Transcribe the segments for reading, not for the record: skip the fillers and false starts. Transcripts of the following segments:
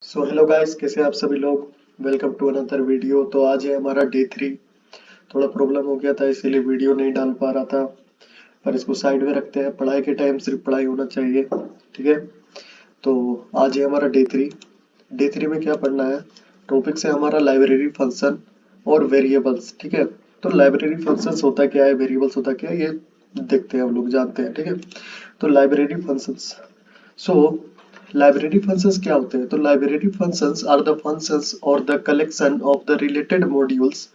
So hello guys, कैसे हैं आप सभी लोग। Welcome to another video. तो आज है हमारा डे 3। थोड़ा प्रॉब्लम हो गया था इसीलिए वीडियो नहीं डाल पा रहा था, पर इसको साइड में रखते हैं। पढ़ाई के टाइम सिर्फ पढ़ाई होना चाहिए, ठीक है। तो आज है हमारा डे 3। डे 3 में क्या पढ़ना है, टॉपिक्स है हमारा लाइब्रेरी फंक्शन और वेरिएबल्स, ठीक है। तो लाइब्रेरी फंक्शंस होता क्या है, वेरिएबल्स होता क्या है, ये देखते हैं, हम लोग जानते हैं, ठीक है। तो library functions, so library functions क्या होते हैं। तो library functions are the functions और the collection of the related modules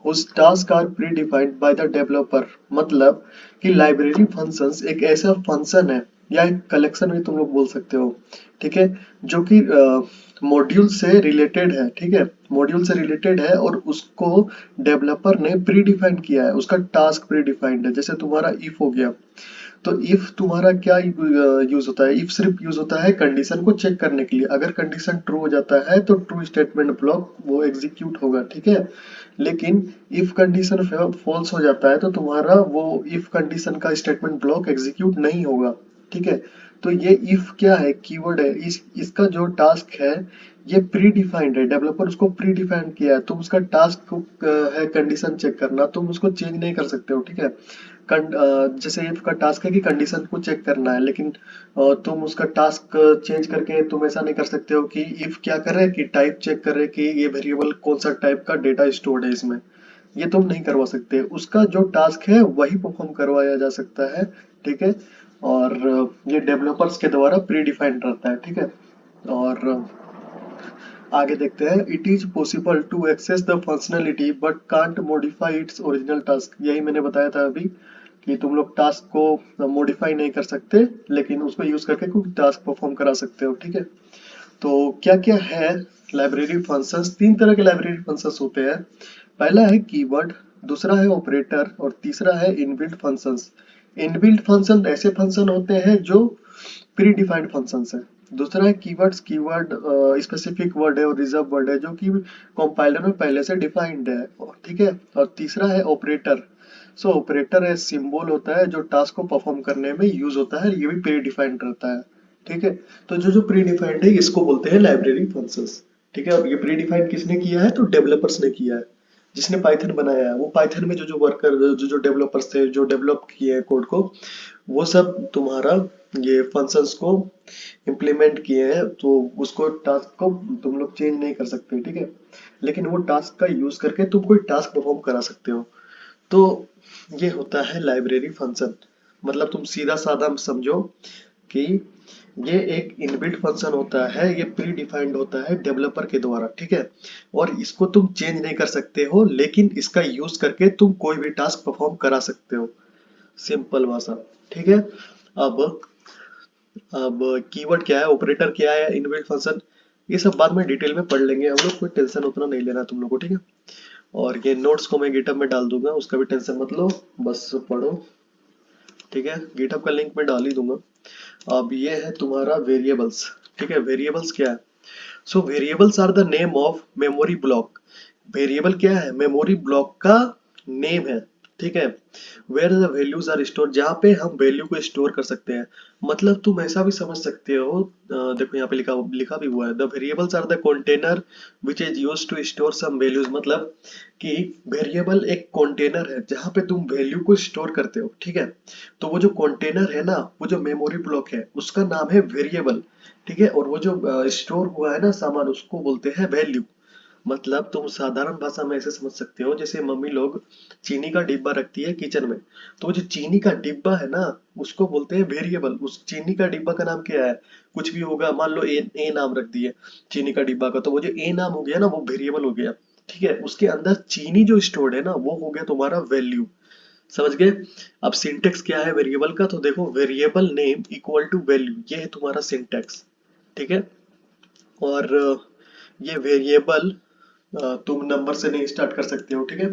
whose task are predefined by the developer। मतलब कि लाइब्रेरी फंक्शंस एक ऐसा फंक्शन है या एक कलेक्शन भी तुम लोग बोल सकते हो, ठीक है, जो कि मॉड्यूल से रिलेटेड है, ठीक है। मॉड्यूल से रिलेटेड है और उसको डेवलपर ने प्री डिफाइंड किया है, उसका टास्क प्री डिफाइंड है। जैसे तुम्हारा इफ हो गया, तो इफ तुम्हारा क्या यूज होता है, इफ सिर्फ यूज होता है कंडीशन को चेक करने के लिए। अगर कंडीशन ट्रू हो जाता है तो ट्रू स्टेटमेंट ब्लॉक वो एग्जीक्यूट होगा, ठीक है। लेकिन इफ कंडीशन फॉल्स हो जाता है तो तुम्हारा वो इफ कंडीशन का स्टेटमेंट ब्लॉक एग्जीक्यूट नहीं होगा, ठीक है। तो ये इफ क्या है, कीवर्ड है। इसका जो टास्क है ये प्री डिफाइंड है, डेवलपर उसको प्री डिफाइंड किया है। तुम उसका टास्क है कंडीशन चेक करना, तुम उसको चेंज नहीं कर सकते हो, ठीक है। जैसे इफ का टास्क है कि कंडीशन को चेक करना है, लेकिन तुम उसका टास्क चेंज करके तुम ऐसा नहीं कर सकते हो कि इफ क्या करे कि टाइप चेक करे कि ये वेरिएबल कौन सा टाइप का डेटा स्टोर्ड है इसमें। ये तुम नहीं करवा सकते, उसका जो टास्क है वही परफॉर्म करवाया जा सकता है, ठीक है। और ये डेवलपर्स के द्वारा प्री डिफाइंड रहता है, ठीक है। और आगे देखते हैं, it is possible to access the functionality but can't modify its original task. यही मैंने बताया था अभी कि तुम लोग टास्क को मॉडिफाई नहीं कर सकते, लेकिन उसको यूज करके कोई टास्क परफॉर्म करा सकते हो, ठीक है। तो क्या क्या है लाइब्रेरी फंक्शंस, तीन तरह के लाइब्रेरी फंक्शंस होते हैं। पहला है कीवर्ड, दूसरा है ऑपरेटर और तीसरा है इनबिल्ट फंक्शंस। इनबिल्ट फंक्शन ऐसे फंक्शन होते हैं जो प्री डिफाइंड फंक्शंस है। दूसरा है कीवर्ड्स, कीवर्ड स्पेसिफिक वर्ड है और रिजर्व वर्ड है जो कि कंपाइलर में पहले से डिफाइंड है, ठीक है। और तीसरा है ऑपरेटर। सो ऑपरेटर है सिंबल होता है जो टास्क को परफॉर्म करने में यूज होता है, ये भी प्री डिफाइंड रहता है, ठीक है। तो जो जो प्री डिफाइंड है इसको बोलते हैं लाइब्रेरी फंक्शंस, ठीक है। और ये प्री डिफाइंड किसने किया है, तो डेवलपर्स ने किया है। जिसने पाइथन बनाया है वो पाइथन में जो जो वर्कर जो जो डेवलपर्स थे जो डेवलप किए हैं कोड को, वो सब तुम्हारा ये फंक्शंस को इम्प्लीमेंट किए हैं। तो उसको टास्क को तुम लोग चेंज नहीं कर सकते, ठीक है। लेकिन वो टास्क का यूज करके तुम कोई टास्क परफॉर्म करा सकते हो। तो ये होता है लाइब्रेरी फंक्शन। मतलब तुम सीधा साधा समझो कि ये एक इनबिल्ट फंक्शन होता है, ये प्री डिफाइंड होता है डेवलपर के द्वारा, ठीक है। और इसको तुम चेंज नहीं कर सकते हो, लेकिन इसका यूज करके तुम कोई भी टास्क परफॉर्म करा सकते हो, सिंपल भाषा, ठीक है। अब अब कीवर्ड क्या है, ऑपरेटर क्या है, इनबिल्ट फंक्शन, ये सब बाद में डिटेल में पढ़ लेंगे हम लोग। कोई टेंशन उतना नहीं लेना तुम लोग को, ठीक है। और ये नोट्स को मैं गिटहब में डाल दूंगा, उसका भी टेंशन मत लो, बस पढ़ो, ठीक है। गिटहब का लिंक मैं डाल ही दूंगा। अब ये है तुम्हारा वेरिएबल्स, ठीक है। वेरिएबल्स क्या है, so variables are the name of memory block. Variable क्या है, मेमोरी ब्लॉक का नेम है, ठीक है। Where the values are store, जहाँ पे हम वैल्यू को स्टोर कर सकते हैं। मतलब तुम ऐसा भी समझ सकते हो, देखो यहाँ पे लिखा लिखा भी हुआ है, the variables are the container which is use to store some values. मतलब कि वेरिएबल एक कंटेनर है जहाँ पे तुम वैल्यू को स्टोर करते हो, ठीक है। तो वो जो कंटेनर है ना, वो जो मेमोरी ब्लॉक है उसका नाम है वेरिएबल, ठीक है। और वो जो स्टोर हुआ है ना सामान, उसको बोलते हैं वैल्यू। मतलब तुम साधारण भाषा में ऐसे समझ सकते हो, जैसे मम्मी लोग चीनी का डिब्बा रखती है किचन में, तो वो जो चीनी का डिब्बा है ना, उसको बोलते हैं वेरिएबल। उस चीनी का डिब्बा का नाम क्या है, कुछ भी होगा, मान लो ए नाम रख दिए चीनी का डिब्बा का, तो वो जो ए नाम हो गया ना वो वेरिएबल हो गया, ठीक है। उसके अंदर चीनी जो स्टोर्ड है ना वो हो गया तुम्हारा वैल्यू, समझ गए। अब सिंटेक्स क्या है वेरिएबल का, तो देखो variable name equal to value, ये है तुम्हारा सिंटेक्स, ठीक है। और ये वेरिएबल तुम नंबर से नहीं स्टार्ट कर सकते हो, ठीक है।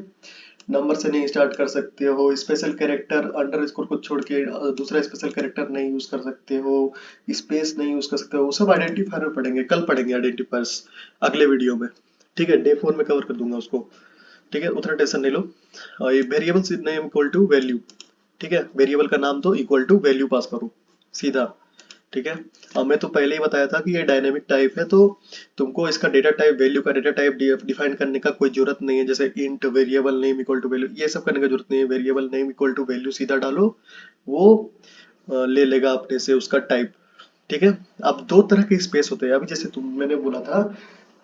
नंबर से नहीं स्टार्ट कर सकते हो, स्पेशल कैरेक्टर अंडर स्कोर को छोड़ के दूसरा स्पेशल कैरेक्टर नहीं यूज कर सकते हो, स्पेस नहीं यूज कर सकते हो। वो सब आइडेंटिफायर में पढ़ेंगे, कल पढ़ेंगे आइडेंटिफायर्स अगले वीडियो में, ठीक है। डे 4 में कवर कर दूंगा उसको, ठीक है, उतना टेंशन नहीं लो। और ये variable name equal to value, ठीक है। वेरिएबल का नाम दो इक्वल टू वैल्यू पास करो, सीधा, ठीक है। अब मैं तो पहले ही बताया था कि ये डायनेमिक टाइप है, तो तुमको इसका डेटा टाइप, वैल्यू का डेटा टाइप डिफाइन करने का कोई जरूरत नहीं है। जैसे int variable name equal to value, ये सब करने का जरूरत नहीं है। Variable name equal to value सीधा डालो, वो ले लेगा अपने से उसका टाइप। ठीक है। अब दो तरह के स्पेस होते हैं। अभी जैसे मैंने बोला था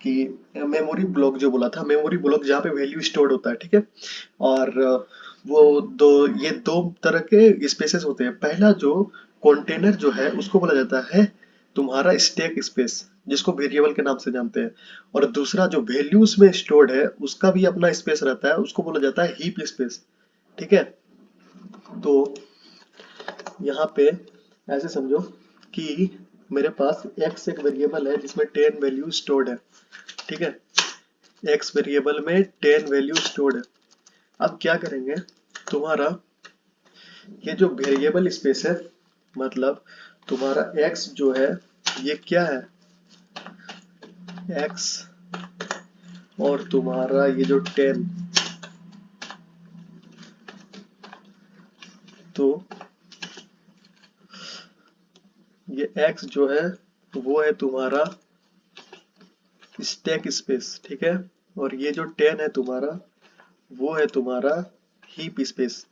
कि मेमोरी ब्लॉक, जो बोला था मेमोरी ब्लॉक जहाँ पे वैल्यू स्टोर्ड होता है, ठीक है। और वो ये दो तरह के स्पेसेस होते हैं। पहला जो कंटेनर जो है उसको बोला जाता है तुम्हारा स्टैक स्पेस, जिसको वेरिएबल के नाम से जानते हैं। और दूसरा जो वैल्यूज में स्टोर्ड है उसका भी अपना स्पेस रहता है, उसको बोला जाता है हीप स्पेस। ठीक है। तो यहाँ पे ऐसे समझो कि मेरे पास x एक वेरिएबल है जिसमें 10 वैल्यू स्टोर्ड है। ठीक है। x वेरिएबल में 10 वैल्यू स्टोर्ड है। अब क्या करेंगे, तुम्हारा ये जो वेरिएबल स्पेस है, मतलब तुम्हारा x जो है ये क्या है, x, और तुम्हारा ये जो 10, तो ये x जो है वो है तुम्हारा स्टैक स्पेस। ठीक है। और ये जो 10 है तुम्हारा, वो है तुम्हारा हीप स्पेस।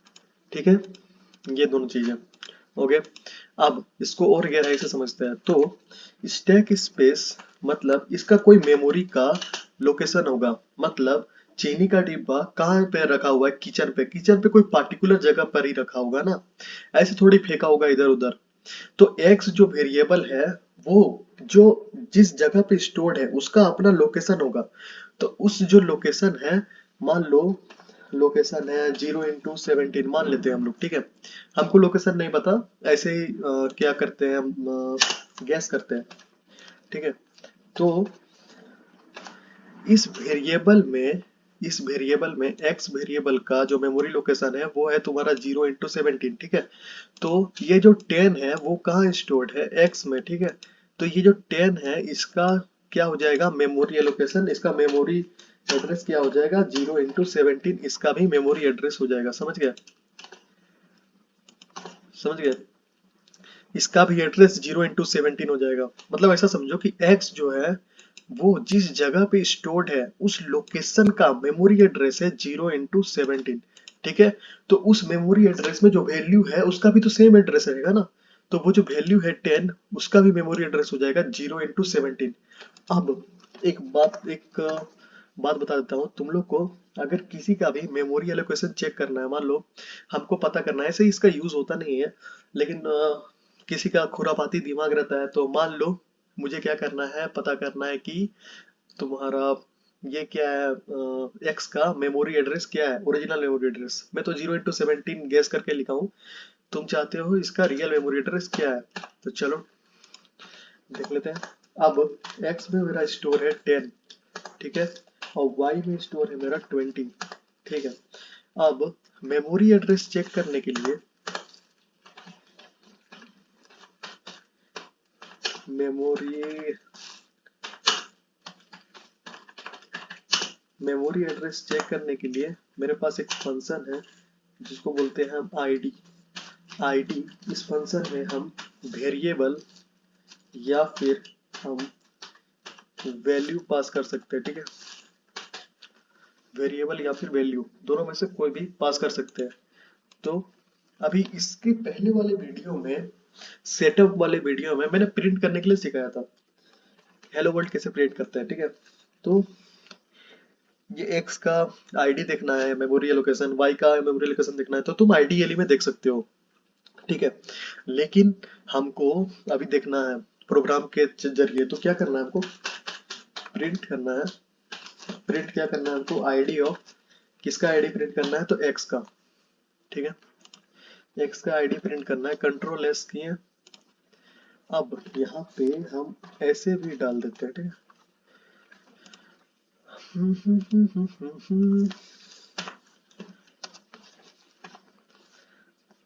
ठीक है। ये दोनों चीजें ओके। अब इसको और गहराई से समझते हैं। तो स्टैक स्पेस मतलब इसका कोई मेमोरी का लोकेशन होगा। मतलब चीनी का डिब्बा कहाँ पे रखा हुआ है, किचन पे। किचन पे कोई पार्टिकुलर जगह पर ही रखा होगा ना, ऐसे थोड़ी फेंका होगा इधर उधर। तो एक्स जो वेरिएबल है वो जो जिस जगह पे स्टोर्ड है उसका अपना लोकेशन होगा। तो उस जो लोकेशन है, मान लो लोकेशन है 0x17 मान लेते हैं हम लोग। ठीक है। हमको लोकेशन नहीं पता, ऐसे ही क्या करते हैं हम, गैस करते हैं। ठीक है। तो इस वेरिएबल में इस वेरिएबल में एक्स वेरिएबल का जो मेमोरी लोकेशन है वो है तुम्हारा 0x17। ठीक है। तो ये जो 10 है वो कहाँ स्टोर्ड है, एक्स में। ठीक है। तो ये जो 10 है इसका क्या हो जाएगा, मेमोरी एलोकेशन। इसका मेमोरी एड्रेस क्या हो जाएगा, 0x17। इसका भी मेमोरी एड्रेस हो जाएगा। समझ गया, समझ गया। इसका भी एड्रेस 0x17 हो जाएगा। मतलब ऐसा समझो कि x जो है वो जिस जगह पे स्टोर्ड है उस लोकेशन का मेमोरी एड्रेस है 0x17। ठीक है। तो उस मेमोरी एड्रेस में जो वैल्यू है उसका भी तो सेम एड्रेस रहेगा ना। तो वो जो वैल्यू है 10, उसका भी मेमोरी एड्रेस हो जाएगा 0x17। अब एक बात बता देता हूँ तुम लोग को। अगर किसी का भी मेमोरी एलोकेशन चेक करना है, मान लो हमको पता करना है, ऐसे ही इसका यूज होता नहीं है, लेकिन किसी का खुरापाती दिमाग रहता है, तो मान लो मुझे क्या करना है, पता करना है कि तुम्हारा ये क्या है, एक्स का मेमोरी एड्रेस क्या है, ओरिजिनल मेमोरी एड्रेस। मैं तो 0x17 गैस करके लिखा हूँ। तुम चाहते हो इसका रियल मेमोरी एड्रेस क्या है, तो चलो देख लेते हैं। अब एक्स में मेरा स्टोर है 10। ठीक है। और वाई में स्टोर है मेरा 20। ठीक है। अब मेमोरी एड्रेस चेक करने के लिए मेमोरी मेमोरी एड्रेस चेक करने के लिए मेरे पास एक फंक्शन है जिसको बोलते हैं हम आईडी। आईडी, इस फंक्शन में हम वेरिएबल या फिर हम वैल्यू पास कर सकते हैं। ठीक है। वेरिएबल या फिर वैल्यू, दोनों में से कोई भी पास कर सकते हैं। तो अभी इसके पहले वाले वीडियो में, सेटअप वाले वीडियो में मैंने प्रिंट करने के लिए सिखाया था, हेलो वर्ल्ड कैसे प्रिंट करते हैं। ठीक है। तो ये एक्स का आईडी देखना है, मेमोरी एलोकेशन, वाई का मेमोरी एलोकेशन देखना है, तो तुम आईडीएलई में देख सकते हो। ठीक है। लेकिन हमको अभी देखना है प्रोग्राम के जरिए, तो क्या करना है हमको, प्रिंट करना है। प्रिंट क्या करना है हमको, आईडी ऑफ, किसका आईडी प्रिंट करना है, तो एक्स का। ठीक है। एक्स का आईडी प्रिंट करना है, कंट्रोल एस किए। अब यहाँ पे हम ऐसे भी डाल देते हैं। ठीक है।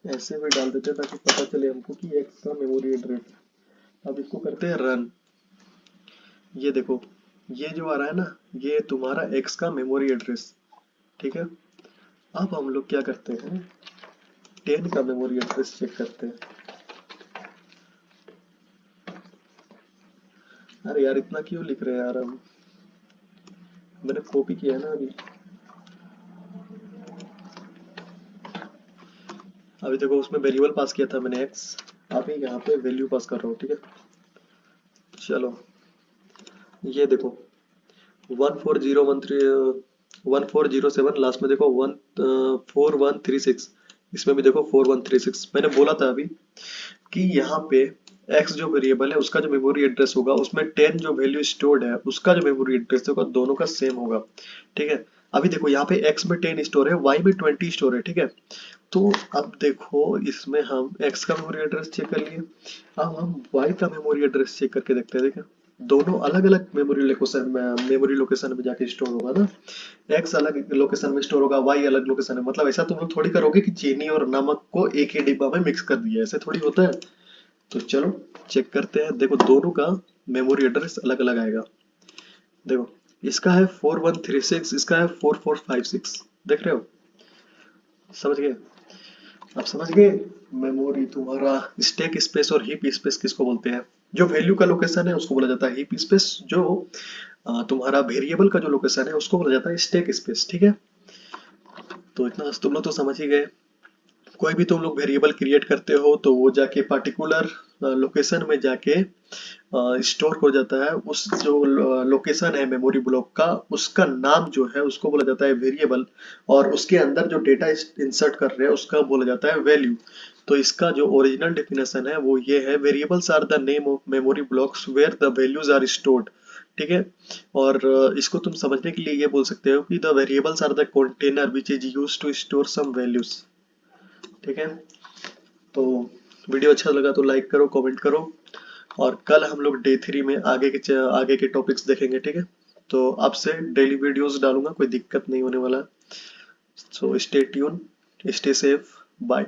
ऐसे भी डाल देते हैं ताकि पता चले हमको कि एक्स का मेमोरी एड्रेस। अब इसको करते हैं रन। ये देखो, ये जो आ रहा है ना, ये तुम्हारा एक्स का मेमोरी एड्रेस। ठीक है। अब हम लोग क्या करते हैं, 10 का मेमोरी एड्रेस चेक करते हैं। अरे यार इतना क्यों लिख रहे हैं यार हम, मैंने कॉपी किया है ना अभी। अभी देखो उसमें वेरिएबल पास किया था मैंने एक्स, अभी यहाँ पे वैल्यू पास कर रहा हूँ, ठीक है। चलो ये देखो 14013 1407, लास्ट में देखो 4136, इसमें भी देखो 4136। मैंने बोला था अभी कि यहाँ पे x जो वेरिएबल है उसका जो मेमोरी एड्रेस होगा उसमें 10 जो वैल्यू स्टोर्ड है उसका जो मेमोरी एड्रेस होगा दोनों का सेम होगा, ठीक है। अभी देखो यहाँ पे x में 10 स्टोर है, y में 20 स्टोर है, ठीक है। तो अब देखो इसमें हम x का मेमोरी एड्रेस चेक कर लिए, अब हम y का मेमोरी एड्रेस चेक करके देखते हैं, देखा दोनों अलग अलग मेमोरी लोकेशन में जाके स्टोर होगा ना। x अलग लोकेशन में स्टोर होगा, y अलग लोकेशन में, मतलब ऐसा तुम लोग थोड़ी करोगे कि चीनी और नमक को एक ही डिब्बा में मिक्स कर दिया, ऐसे थोड़ी होता है। तो चलो चेक करते हैं, देखो दोनों का मेमोरी एड्रेस अलग अलग आएगा। देखो इसका है 4136, इसका है 4456, देख रहे हो, समझ गए। आप समझ गए मेमोरी तुम्हारा स्टैक स्पेस और हीप स्पेस किसको बोलते हैं। जो वैल्यू का लोकेशन है उसको बोला जाता है हीप स्पेस, जो तुम्हारा वेरिएबल का जो लोकेशन है उसको बोला जाता है स्टैक स्पेस, ठीक है। तो इतना तुम लोग तो समझ ही गए। कोई भी तुम लोग वेरिएबल क्रिएट करते हो तो वो जाके पर्टिकुलर लोकेशन में जाके स्टोर हो जाता है। उस जो लोकेशन है मेमोरी ब्लॉक का उसका नाम जो है उसको बोला जाता है वेरिएबल, और उसके अंदर जो डेटा इंसर्ट कर रहे हैं उसका बोला जाता है वैल्यू। तो इसका जो ओरिजिनल डेफिनेशन है वो ये है, variables are the name of memory blocks where the values are stored, ठीक है। और इसको तुम समझने के लिए ये बोल सकते हो कि the variables are the container which is used to store some values, ठीक है। तो वीडियो अच्छा लगा तो लाइक करो, कमेंट करो, और कल हम लोग डे 3 में आगे के टॉपिक्स देखेंगे, ठीक है। तो आपसे डेली वीडियोस डालूंगा, कोई दिक्कत नहीं होने वाला। So stay tune, stay safe, bye.